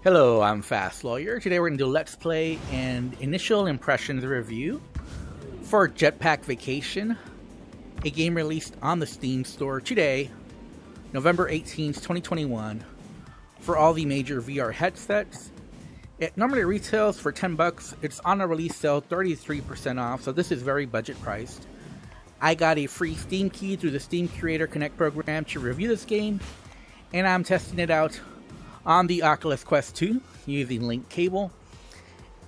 Hello, I'm Fast Lawyer. Today we're going to do a Let's Play and initial impressions review for Jetpack Vacation, a game released on the Steam store today, November 18th, 2021, for all the major VR headsets. It normally retails for 10 bucks. It's on a release sale, 33% off, so this is very budget priced. I got a free Steam key through the Steam Creator Connect program to review this game, and I'm testing it out on the Oculus Quest 2 using link cable.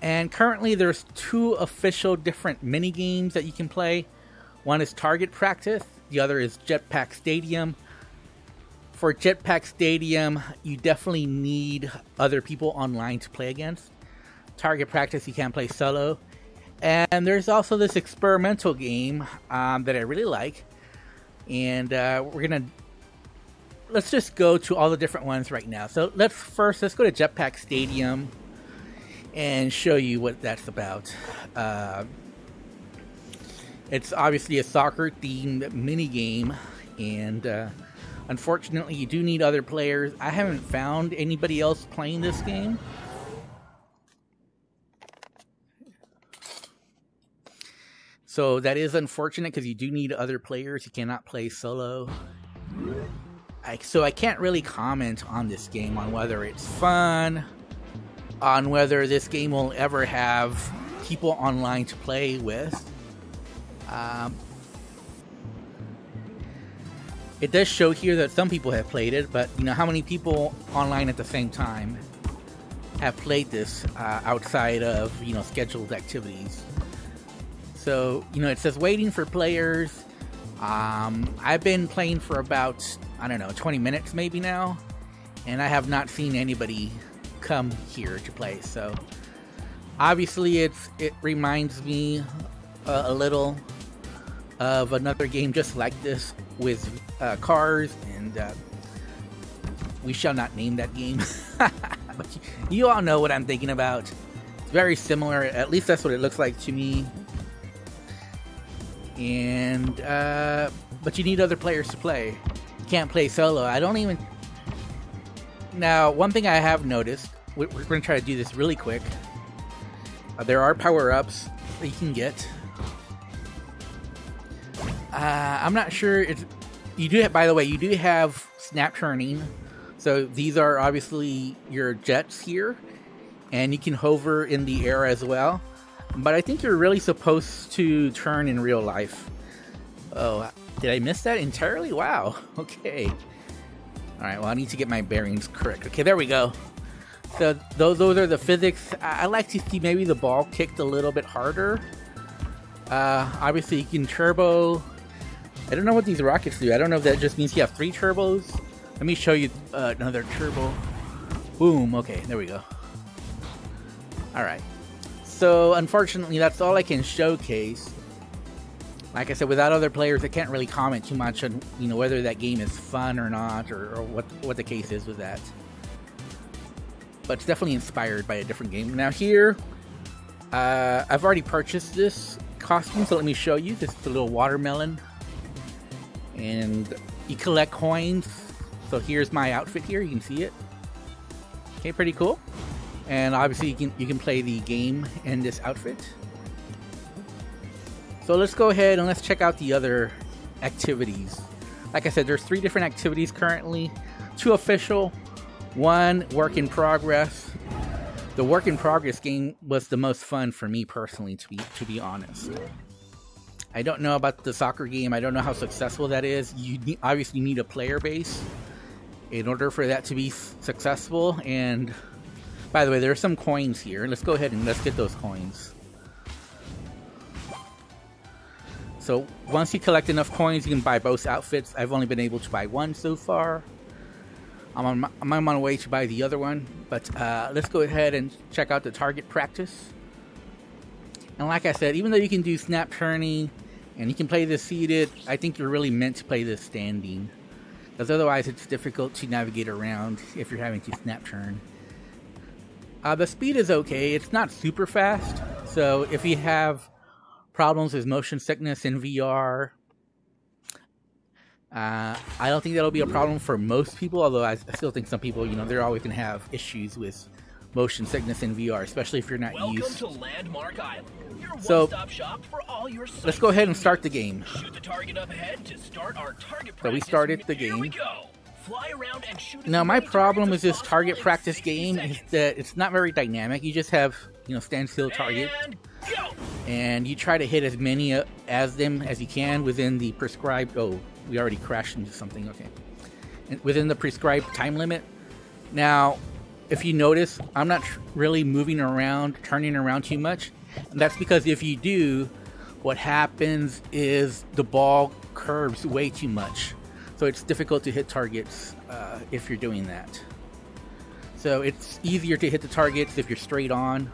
And currently there's two official different mini games that you can play. One is Target Practice, the other is Jetpack Stadium. For Jetpack Stadium, you definitely need other people online to play against. Target Practice, you can't play solo. And there's also this experimental game that I really like. And let's just go to all the different ones right now. So let's go to Jetpack Stadium and show you what that's about. It's obviously a soccer-themed mini-game, and unfortunately you do need other players. I haven't found anybody else playing this game. So that is unfortunate because you do need other players. You cannot play solo. So I can't really comment on this game, on whether it's fun, on whether this game will ever have people online to play with. It does show here that some people have played it, but you know, how many people online at the same time have played this outside of, you know, scheduled activities? So, you know, it says waiting for players. I've been playing for about, I don't know, 20 minutes maybe now, and I have not seen anybody come here to play. So obviously it reminds me a little of another game just like this with cars, and we shall not name that game. But you all know what I'm thinking about. It's very similar, at least that's what it looks like to me. And but you need other players to play. You can't play solo. Now, one thing I have noticed, we're going to try to do this really quick. There are power-ups that you can get. I'm not sure if you do have, by the way, you do have snap turning. So these are obviously your jets here, and you can hover in the air as well. But I think you're really supposed to turn in real life. Oh, did I miss that entirely? Wow. Okay. Alright, well, I need to get my bearings correct. Okay, there we go. So those are the physics. I like to see maybe the ball kicked a little bit harder. Obviously, you can turbo. I don't know what these rockets do. I don't know if that just means you have 3 turbos. Let me show you another turbo. Boom. Okay, there we go. Alright. So, unfortunately, that's all I can showcase. Like I said, without other players, I can't really comment too much on, you know, whether that game is fun or not, or what the case is with that. But it's definitely inspired by a different game. Now here, I've already purchased this costume, so let me show you. This is a little watermelon. And you collect coins. So here's my outfit here, you can see it. Okay, pretty cool. And obviously you can play the game in this outfit. So let's go ahead and let's check out the other activities. Like I said, there's 3 different activities currently. 2 official, 1 work in progress. The work in progress game was the most fun for me personally, to be honest. I don't know about the soccer game. I don't know how successful that is. You obviously need a player base in order for that to be successful. And by the way, there are some coins here. Let's go ahead and let's get those coins. So once you collect enough coins, you can buy both outfits. I've only been able to buy one so far. I'm on my way to buy the other one. But let's go ahead and check out the target practice. And like I said, even though you can do snap turning and you can play this seated, I think you're really meant to play this standing. Because otherwise it's difficult to navigate around if you're having to snap turn. The speed is okay. It's not super fast. So if you have problems with motion sickness in VR, I don't think that'll be a problem for most people, although I still think some people, you know, they're always going to have issues with motion sickness in VR, especially if you're not used. To Landmark Island, your So, one-stop shop for all your let's go ahead and start the game. Shoot the target up ahead to start our target So we practice. started the Here we game. go. Fly around and shoot Now, as my many problem targets with as this target possible in practice 60 game is seconds. that it's not very dynamic. You just have, you know, standstill target, And go. and you try to hit as many as them as you can within the prescribed. Oh, we already crashed into something. Okay, and within the prescribed time limit. Now, if you notice, I'm not really moving around, turning around too much. And that's because if you do, what happens is the ball curves way too much. So it's difficult to hit targets if you're doing that. So it's easier to hit the targets if you're straight on.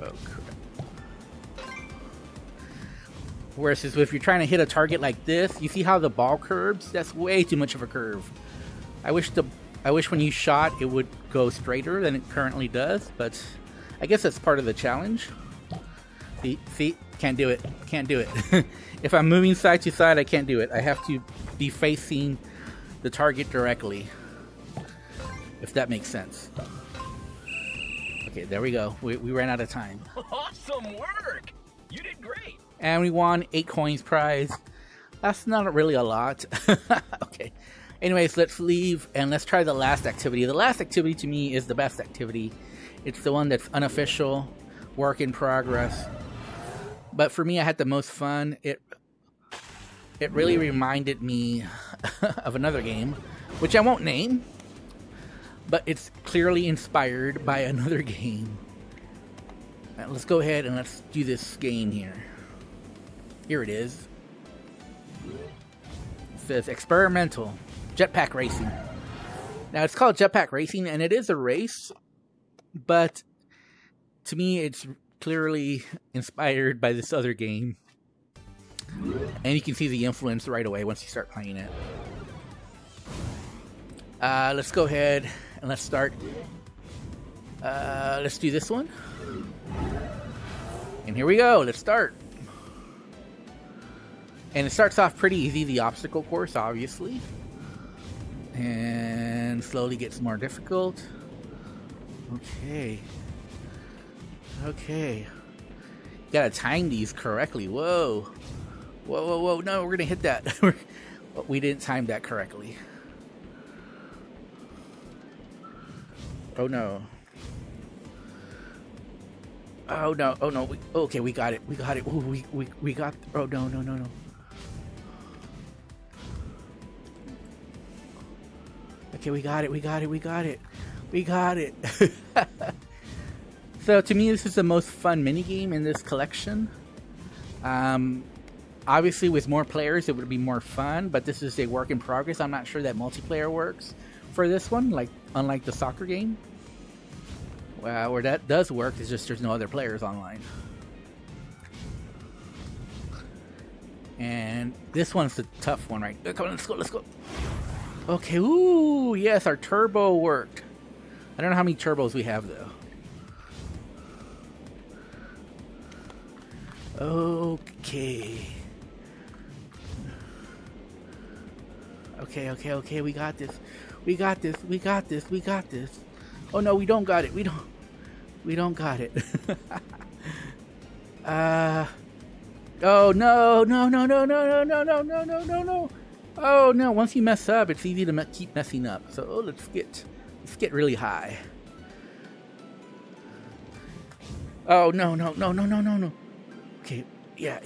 Oh, crap. Whereas if you're trying to hit a target like this, you see how the ball curves? That's way too much of a curve. I wish when you shot it would go straighter than it currently does, but I guess that's part of the challenge. See, can't do it. Can't do it. If I'm moving side to side, I can't do it. I have to be facing the target directly, if that makes sense. Okay, there we go. We ran out of time. Awesome work. You did great. And we won 8 coins prize. That's not really a lot. Okay. Anyways, let's leave and let's try the last activity. The last activity to me is the best activity. It's the one that's unofficial, work in progress. But for me, I had the most fun. It really reminded me of another game, which I won't name, but it's clearly inspired by another game. Now, let's go ahead and let's do this game here. Here it is. It says experimental Jetpack Racing. Now it's called Jetpack Racing, and it is a race, but to me it's clearly inspired by this other game. And you can see the influence right away once you start playing it. Let's go ahead and let's start. Let's do this one. And here we go. Let's start. And it starts off pretty easy, the obstacle course, obviously. And slowly gets more difficult. Okay. Okay. Gotta time these correctly. Whoa. Whoa, whoa, whoa. No, we're gonna hit that. We didn't time that correctly. Oh no. Oh no. Oh no. Okay, we got it. We got it. Ooh, we got. Oh no, no, no, no. Okay, we got it. We got it. We got it. We got it. So to me, this is the most fun minigame in this collection. Obviously, with more players, it would be more fun, but this is a work in progress. I'm not sure that multiplayer works for this one, unlike the soccer game. Well, where that does work is just there's no other players online. And this one's the tough one, right? Come on, let's go, let's go. Okay, ooh, yes, our turbo worked. I don't know how many turbos we have, though. Okay. Okay, we got this. We got this, we got this, we got this. Oh no, we don't got it. We don't got it. Oh no, no, no, no, no, no, no, no, no, no, no, no. Oh no, once you mess up, it's easy to keep messing up. So let's get really high. Oh no, no, no, no, no, no, no. Okay, yeah.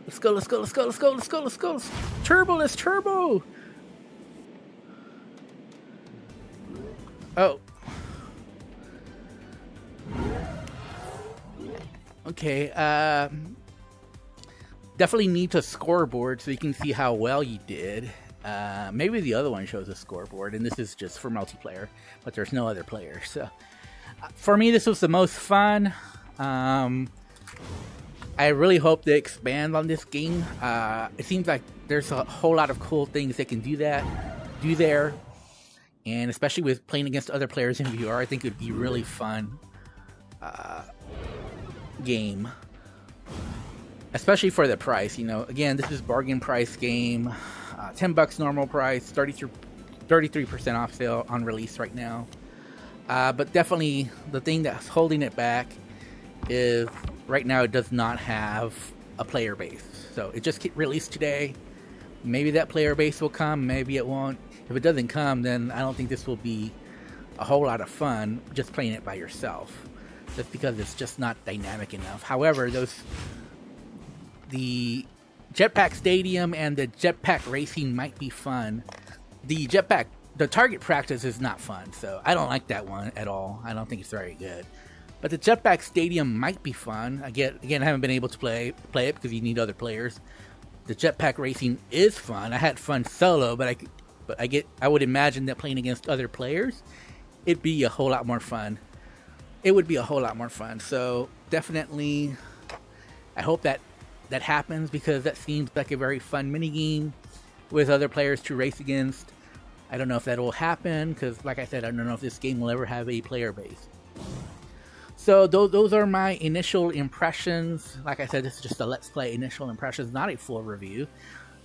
Let's go, let's go, let's go, let's go, let's go, let's go. Turbo, let's turbo. Oh. Okay, definitely need a scoreboard so you can see how well you did. Maybe the other one shows a scoreboard, and this is just for multiplayer, but there's no other players. So, for me, this was the most fun. I really hope they expand on this game. It seems like there's a whole lot of cool things they can do there. And especially with playing against other players in VR, I think it would be really fun game. especially for the price. Again, this is bargain price game, $10 normal price, 33% off sale on release right now. But definitely the thing that's holding it back is right now it does not have a player base. So it just released today. Maybe that player base will come, maybe it won't. If it doesn't come, then I don't think this will be a whole lot of fun just playing it by yourself, just because it's just not dynamic enough. However, the Jetpack Stadium and the Jetpack Racing might be fun. The target practice is not fun, so I don't like that one at all. I don't think it's very good. But the Jetpack Stadium might be fun. Again, I haven't been able to play it because you need other players. The Jetpack Racing is fun. I had fun solo, but I would imagine that playing against other players, it'd be a whole lot more fun. It would be a whole lot more fun. So definitely, I hope that happens, because that seems like a very fun minigame with other players to race against. I don't know if that will happen, because like I said, I don't know if this game will ever have a player base. So those are my initial impressions. Like I said, this is just a Let's Play initial impressions, not a full review,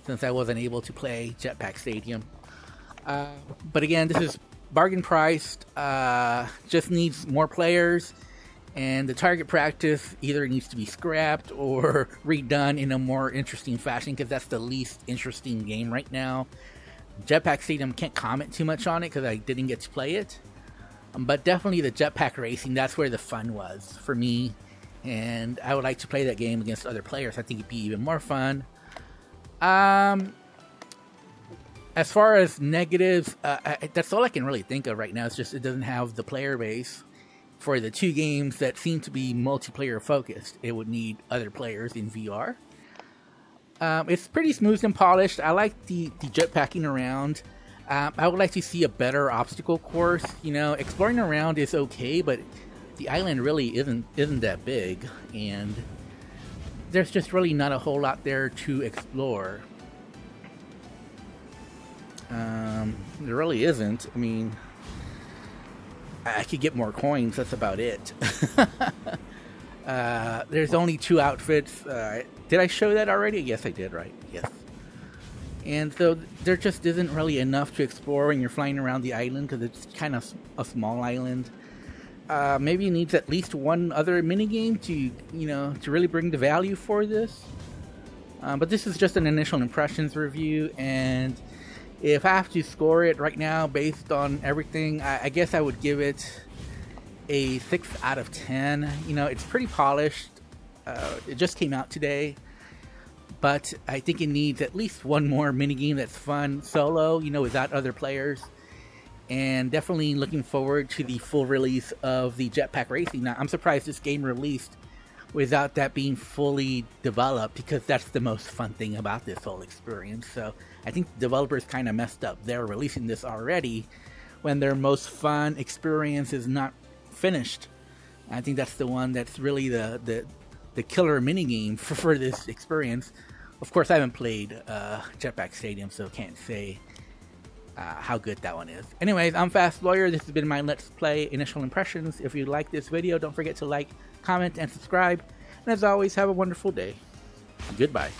since I wasn't able to play Jetpack Stadium. But again, this is bargain priced, just needs more players, and the target practice either needs to be scrapped or redone in a more interesting fashion, because that's the least interesting game right now. Jetpack Stadium, can't comment too much on it because I didn't get to play it. But definitely the Jetpack Racing, that's where the fun was for me. And I would like to play that game against other players. I think it'd be even more fun. As far as negatives, that's all I can really think of right now. It's just it doesn't have the player base for the two games that seem to be multiplayer focused. It would need other players in VR. It's pretty smooth and polished. I like the jetpacking around. I would like to see a better obstacle course. Exploring around is okay, but the island really isn't that big, and there's just really not a whole lot there to explore. There really isn't. I mean, I could get more coins, that's about it. There's only 2 outfits. Did I show that already? Yes, I did, right? Yes. And so there just isn't really enough to explore when you're flying around the island, because it's kind of a small island. Maybe it needs at least one other minigame to really bring the value for this. But this is just an initial impressions review, and if I have to score it right now based on everything, I guess I would give it a 6 out of 10. It's pretty polished. It just came out today. But I think it needs at least one more minigame that's fun solo, without other players. And definitely looking forward to the full release of the Jetpack Racing. Now, I'm surprised this game released without that being fully developed, because that's the most fun thing about this whole experience. So I think the developers kind of messed up. They're releasing this already when their most fun experience is not finished. I think that's the one that's really the killer minigame for this experience. Of course, I haven't played Jetpack Stadium, so can't say how good that one is. Anyways, I'm Fast Lawyer. This has been my Let's Play initial impressions. If you like this video, don't forget to like, comment, and subscribe. And as always, have a wonderful day. Goodbye.